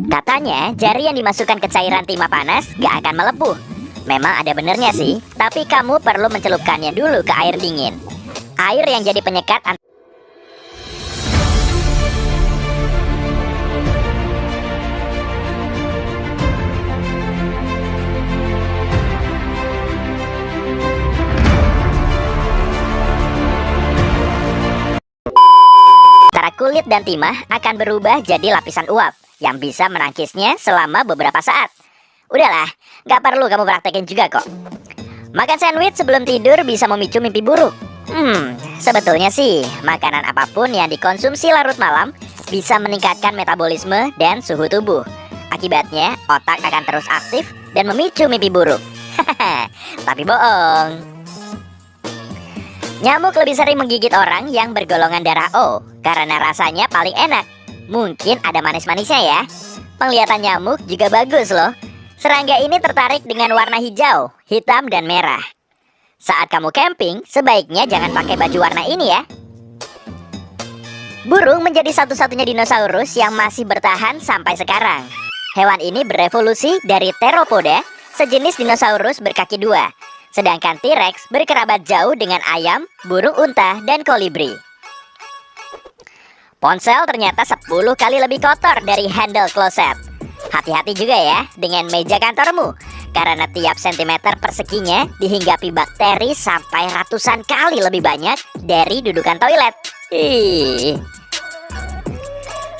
Katanya jari yang dimasukkan ke cairan timah panas gak akan melepuh. Memang ada benernya sih, tapi kamu perlu mencelupkannya dulu ke air dingin. Air yang jadi penyekat antara kulit dan timah akan berubah jadi lapisan uap yang bisa menangkisnya selama beberapa saat. Udahlah, gak perlu kamu praktekin juga kok. Makan sandwich sebelum tidur bisa memicu mimpi buruk. Sebetulnya sih, makanan apapun yang dikonsumsi larut malam bisa meningkatkan metabolisme dan suhu tubuh. Akibatnya, otak akan terus aktif dan memicu mimpi buruk. Tapi bohong. Nyamuk lebih sering menggigit orang yang bergolongan darah O karena rasanya paling enak. Mungkin ada manis-manisnya ya. Penglihatan nyamuk juga bagus loh. Serangga ini tertarik dengan warna hijau, hitam, dan merah. Saat kamu camping, sebaiknya jangan pakai baju warna ini ya. Burung menjadi satu-satunya dinosaurus yang masih bertahan sampai sekarang. Hewan ini berevolusi dari Theropoda, sejenis dinosaurus berkaki dua. Sedangkan T-Rex berkerabat jauh dengan ayam, burung unta, dan kolibri. Ponsel ternyata 10 kali lebih kotor dari handle kloset. Hati-hati juga ya dengan meja kantormu, karena tiap sentimeter perseginya dihinggapi bakteri sampai ratusan kali lebih banyak dari dudukan toilet.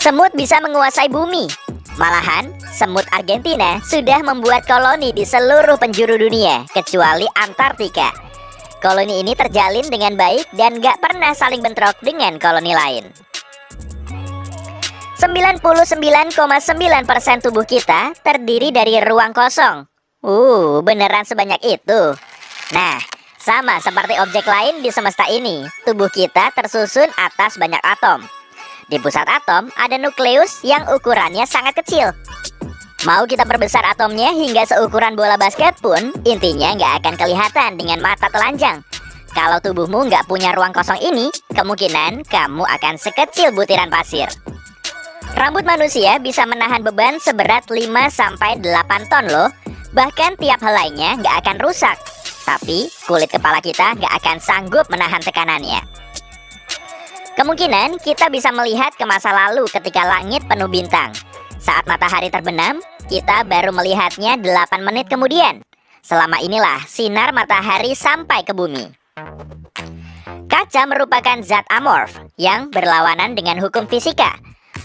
Semut bisa menguasai bumi. Malahan, semut Argentina sudah membuat koloni di seluruh penjuru dunia, kecuali Antartika. Koloni ini terjalin dengan baik dan gak pernah saling bentrok dengan koloni lain. 99,9% tubuh kita terdiri dari ruang kosong. Beneran sebanyak itu? Nah, sama seperti objek lain di semesta ini, tubuh kita tersusun atas banyak atom. Di pusat atom ada nukleus yang ukurannya sangat kecil. Mau kita perbesar atomnya hingga seukuran bola basket pun, intinya nggak akan kelihatan dengan mata telanjang. Kalau tubuhmu nggak punya ruang kosong ini, kemungkinan kamu akan sekecil butiran pasir. Rambut manusia bisa menahan beban seberat 5-8 ton loh. Bahkan tiap helainya nggak akan rusak. Tapi kulit kepala kita nggak akan sanggup menahan tekanannya. Kemungkinan kita bisa melihat ke masa lalu ketika langit penuh bintang. Saat matahari terbenam, kita baru melihatnya 8 menit kemudian. Selama inilah sinar matahari sampai ke bumi. Kaca merupakan zat amorf yang berlawanan dengan hukum fisika.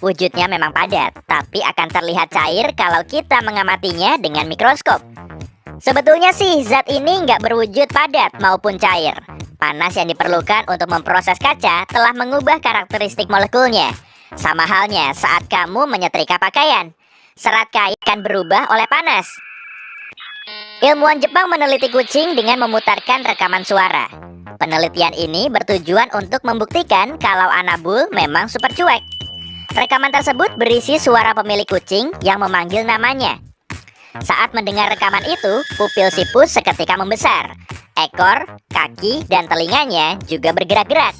Wujudnya memang padat, tapi akan terlihat cair kalau kita mengamatinya dengan mikroskop. Sebetulnya sih zat ini nggak berwujud padat maupun cair. Panas yang diperlukan untuk memproses kaca telah mengubah karakteristik molekulnya. Sama halnya saat kamu menyetrika pakaian. Serat kain akan berubah oleh panas. Ilmuwan Jepang meneliti kucing dengan memutarkan rekaman suara. Penelitian ini bertujuan untuk membuktikan kalau Anabul memang super cuek. Rekaman tersebut berisi suara pemilik kucing yang memanggil namanya. Saat mendengar rekaman itu, pupil sipus seketika membesar. Ekor, kaki, dan telinganya juga bergerak-gerak.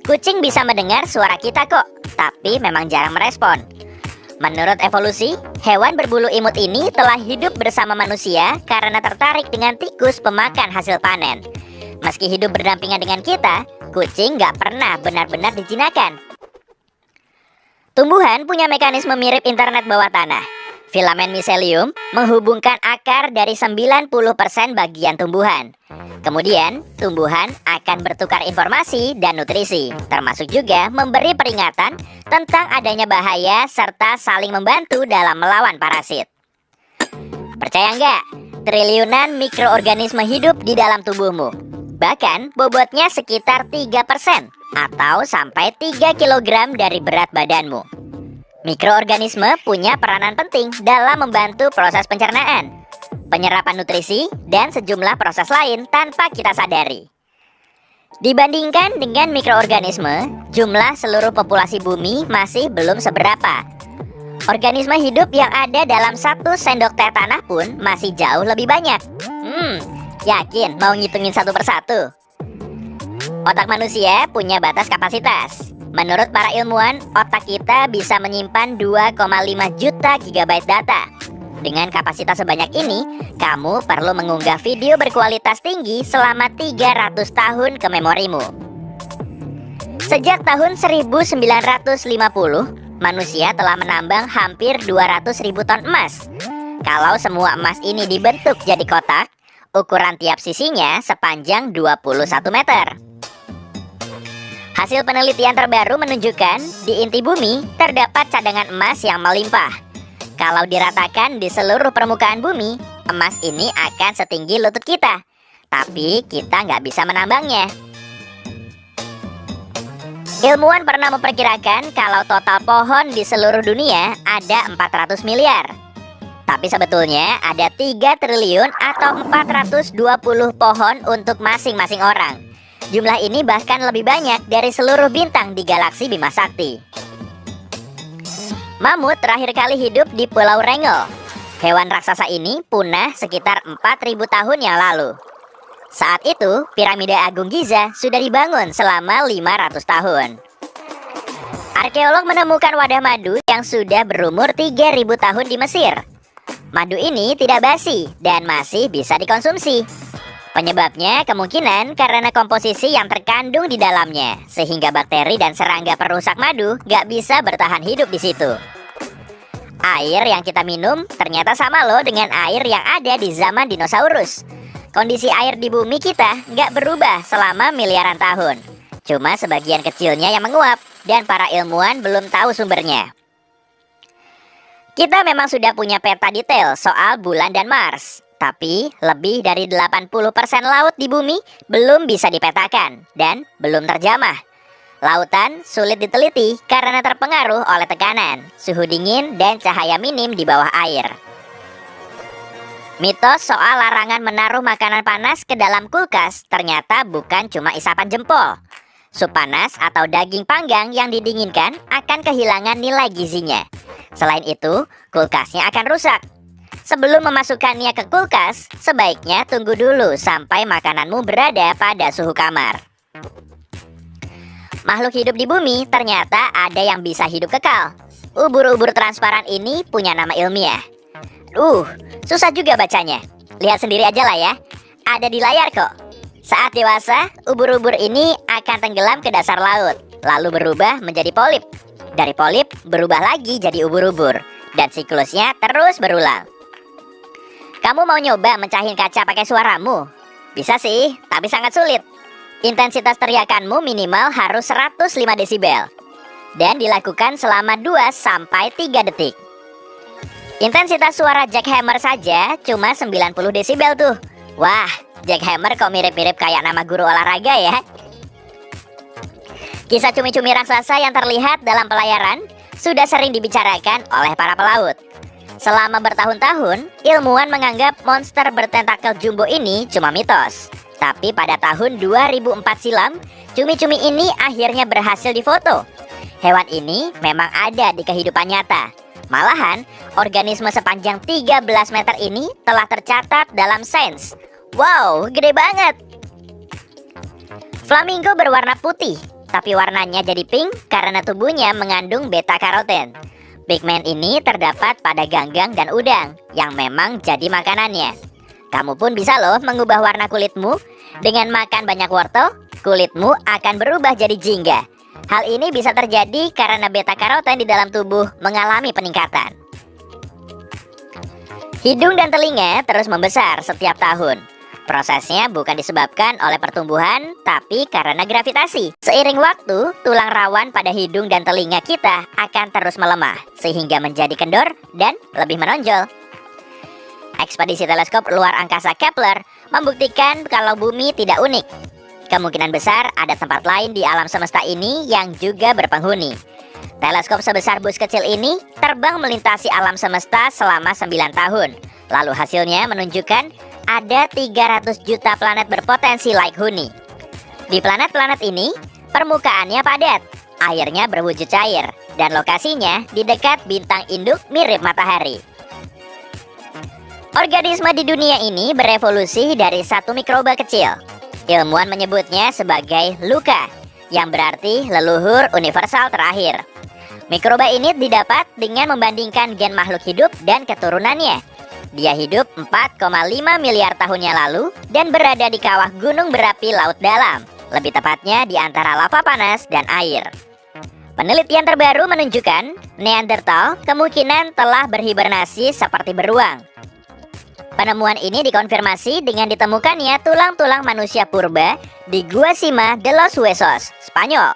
Kucing bisa mendengar suara kita kok, tapi memang jarang merespon. Menurut evolusi, hewan berbulu imut ini telah hidup bersama manusia karena tertarik dengan tikus pemakan hasil panen. Meski hidup berdampingan dengan kita, kucing gak pernah benar-benar dijinakan. Tumbuhan punya mekanisme mirip internet bawah tanah. Filamen miselium menghubungkan akar dari 90% bagian tumbuhan. Kemudian, tumbuhan akan bertukar informasi dan nutrisi, termasuk juga memberi peringatan tentang adanya bahaya serta saling membantu dalam melawan parasit. Percaya nggak? Triliunan mikroorganisme hidup di dalam tubuhmu. Bahkan, bobotnya sekitar 3% atau sampai 3 kg dari berat badanmu. Mikroorganisme punya peranan penting dalam membantu proses pencernaan, penyerapan nutrisi, dan sejumlah proses lain tanpa kita sadari. Dibandingkan dengan mikroorganisme, jumlah seluruh populasi bumi masih belum seberapa. Organisme hidup yang ada dalam 1 sendok teh tanah pun masih jauh lebih banyak. Yakin mau ngitungin satu persatu? Otak manusia punya batas kapasitas. Menurut para ilmuwan, otak kita bisa menyimpan 2,5 juta GB data. Dengan kapasitas sebanyak ini, kamu perlu mengunggah video berkualitas tinggi selama 300 tahun ke memorimu. Sejak tahun 1950, manusia telah menambang hampir 200.000 ton emas. Kalau semua emas ini dibentuk jadi kotak, ukuran tiap sisinya sepanjang 21 meter. Hasil penelitian terbaru menunjukkan di inti bumi terdapat cadangan emas yang melimpah. Kalau diratakan di seluruh permukaan bumi, emas ini akan setinggi lutut kita. Tapi kita nggak bisa menambangnya. Ilmuwan pernah memperkirakan kalau total pohon di seluruh dunia ada 400 miliar. Tapi sebetulnya ada 3 triliun atau 420 pohon untuk masing-masing orang. Jumlah ini bahkan lebih banyak dari seluruh bintang di galaksi Bima Sakti. Mamut terakhir kali hidup di Pulau Rengel. Hewan raksasa ini punah sekitar 4.000 tahun yang lalu. Saat itu, piramida Agung Giza sudah dibangun selama 500 tahun. Arkeolog menemukan wadah madu yang sudah berumur 3.000 tahun di Mesir. Madu ini tidak basi dan masih bisa dikonsumsi. Penyebabnya kemungkinan karena komposisi yang terkandung di dalamnya, sehingga bakteri dan serangga perusak madu nggak bisa bertahan hidup di situ. Air yang kita minum ternyata sama loh dengan air yang ada di zaman dinosaurus. Kondisi air di bumi kita nggak berubah selama miliaran tahun. Cuma sebagian kecilnya yang menguap, dan para ilmuwan belum tahu sumbernya. Kita memang sudah punya peta detail soal bulan dan Mars. Tapi lebih dari 80% laut di bumi belum bisa dipetakan dan belum terjamah. Lautan sulit diteliti karena terpengaruh oleh tekanan, suhu dingin, dan cahaya minim di bawah air. Mitos soal larangan menaruh makanan panas ke dalam kulkas ternyata bukan cuma isapan jempol. Sup panas atau daging panggang yang didinginkan akan kehilangan nilai gizinya. Selain itu, kulkasnya akan rusak. Sebelum memasukkannya ke kulkas, sebaiknya tunggu dulu sampai makananmu berada pada suhu kamar. Makhluk hidup di bumi ternyata ada yang bisa hidup kekal. Ubur-ubur transparan ini punya nama ilmiah. Susah juga bacanya. Lihat sendiri aja lah ya. Ada di layar kok. Saat dewasa, ubur-ubur ini akan tenggelam ke dasar laut, lalu berubah menjadi polip. Dari polip berubah lagi jadi ubur-ubur, dan siklusnya terus berulang. Kamu mau nyoba mencahin kaca pakai suaramu? Bisa sih, tapi sangat sulit. Intensitas teriakanmu minimal harus 105 desibel. Dan dilakukan selama 2-3 detik. Intensitas suara jackhammer saja cuma 90 desibel tuh. Wah, jackhammer kok mirip-mirip kayak nama guru olahraga ya. Kisah cumi-cumi raksasa yang terlihat dalam pelayaran sudah sering dibicarakan oleh para pelaut. Selama bertahun-tahun, ilmuwan menganggap monster bertentakel jumbo ini cuma mitos. Tapi pada tahun 2004 silam, cumi-cumi ini akhirnya berhasil difoto. Hewan ini memang ada di kehidupan nyata. Malahan, organisme sepanjang 13 meter ini telah tercatat dalam sains. Wow, gede banget! Flamingo berwarna putih, tapi warnanya jadi pink karena tubuhnya mengandung beta-karoten. Pigmen ini terdapat pada ganggang dan udang yang memang jadi makanannya. Kamu pun bisa loh mengubah warna kulitmu. Dengan makan banyak wortel, kulitmu akan berubah jadi jingga. Hal ini bisa terjadi karena beta-karoten di dalam tubuh mengalami peningkatan. Hidung dan telinga terus membesar setiap tahun. Prosesnya bukan disebabkan oleh pertumbuhan, tapi karena gravitasi. Seiring waktu, tulang rawan pada hidung dan telinga kita akan terus melemah, sehingga menjadi kendor dan lebih menonjol. Ekspedisi teleskop luar angkasa Kepler membuktikan kalau bumi tidak unik. Kemungkinan besar ada tempat lain di alam semesta ini yang juga berpenghuni. Teleskop sebesar bus kecil ini terbang melintasi alam semesta selama 9 tahun. Lalu hasilnya menunjukkan ada 300 juta planet berpotensi like huni. Di planet-planet ini, permukaannya padat, airnya berwujud cair, dan lokasinya di dekat bintang induk mirip matahari. Organisme di dunia ini berevolusi dari satu mikroba kecil. Ilmuwan menyebutnya sebagai Luca. yang berarti leluhur universal terakhir. Mikroba ini didapat dengan membandingkan gen makhluk hidup dan keturunannya. Dia hidup 4,5 miliar tahun yang lalu dan berada di kawah gunung berapi laut dalam, lebih tepatnya di antara lava panas dan air. Penelitian terbaru menunjukkan Neanderthal kemungkinan telah berhibernasi seperti beruang. Penemuan ini dikonfirmasi dengan ditemukannya tulang-tulang manusia purba di Gua Cima de los Huesos, Spanyol.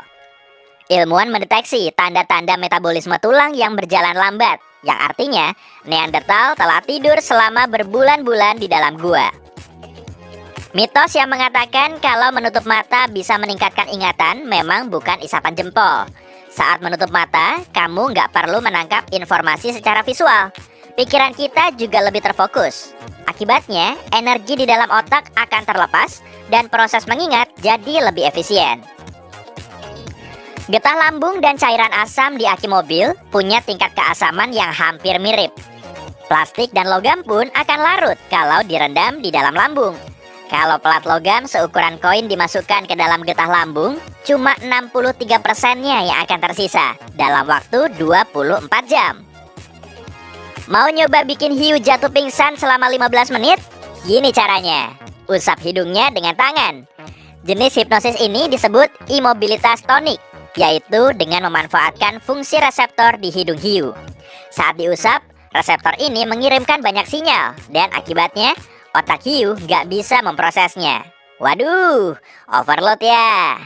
Ilmuwan mendeteksi tanda-tanda metabolisme tulang yang berjalan lambat, yang artinya Neanderthal telah tidur selama berbulan-bulan di dalam gua. Mitos yang mengatakan kalau menutup mata bisa meningkatkan ingatan memang bukan isapan jempol. Saat menutup mata, kamu nggak perlu menangkap informasi secara visual. Pikiran kita juga lebih terfokus. Akibatnya, energi di dalam otak akan terlepas dan proses mengingat jadi lebih efisien. Getah lambung dan cairan asam di aki mobil punya tingkat keasaman yang hampir mirip. Plastik dan logam pun akan larut kalau direndam di dalam lambung. Kalau pelat logam seukuran koin dimasukkan ke dalam getah lambung, cuma 63%-nya yang akan tersisa dalam waktu 24 jam. Mau nyoba bikin hiu jatuh pingsan selama 15 menit? Gini caranya, usap hidungnya dengan tangan. Jenis hipnosis ini disebut imobilitas tonik, yaitu dengan memanfaatkan fungsi reseptor di hidung hiu. Saat diusap, reseptor ini mengirimkan banyak sinyal, dan akibatnya otak hiu nggak bisa memprosesnya. Waduh, overload ya.